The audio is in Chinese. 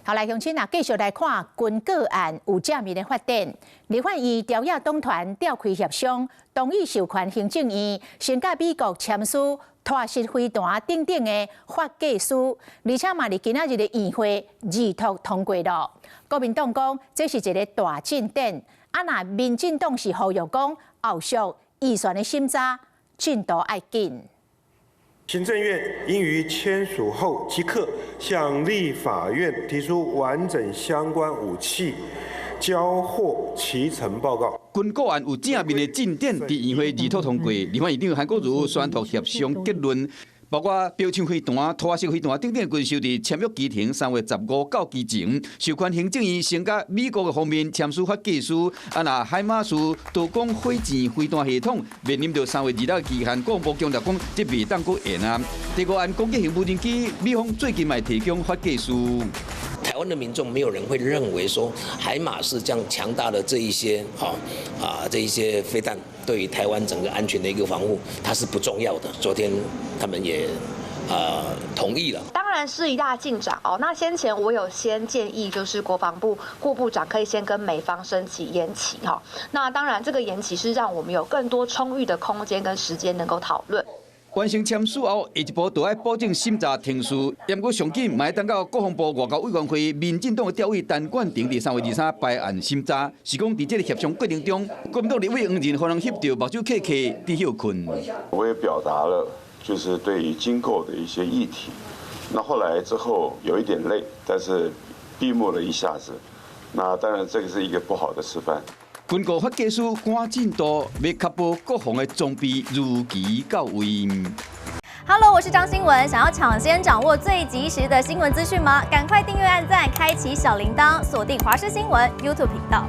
好，來鄉親啊，繼續來看軍購案有正面的發展。立法院朝野黨團召開協商，同意授權行政院先甲美國簽署拖式飛彈等等的法計書，而且嘛，佇今仔日的議會二讀通過了。國民黨講這是一個大進展，啊那民進黨是呼籲講後續預算的審查進度要緊。行政院應於簽署後即刻向立法院提出完整相關武器交貨期程報告。軍購案有正面的進展，在議會二讀通過。立法院長韓國瑜宣讀協商結論，包括標槍飛彈、拖式飛彈等等軍售佇簽約期程3月15到期前，授權行政院先甲美國的方面簽署法計書。啊，那海馬斯多管火箭飛彈系統面臨着3月26日期限，國防部強調講，這未當擱延啊。第五案攻擊型無人機，美方最近嘛提供法計書。台灣的民眾沒有人會認為說海馬斯這樣強大的這一些這一些飛彈對於台灣整個安全的一個防護，它是不重要的。昨天他們也同意了，當然是一大進展哦。那先前我有先建議，就是國防部顧部長可以先跟美方申請延期哈。那當然，這個延期是讓我們有更多充裕的空間跟時間能夠討論。完成簽署後，下一步就要保證審查程序。不過上緊，嘛要等到國防部外交委員會、民進黨的調委陳冠廷在3月23日排案審查，是講在這個協商過程中，國民黨立委黃仁可能翕到目睭刻刻在休困。我也表達了，就是對於經購的一些議題。那後來之後有一點累，但是閉幕了一下子。那當然，這個是一個不好的示範。軍購法計書趕進度，要確保國防的裝備如期到位。Hello， 我是張新文，想要搶先掌握最及時的新聞資訊嗎？趕快訂閱、按讚、開啟小鈴鐺，鎖定華視新聞 YouTube 頻道。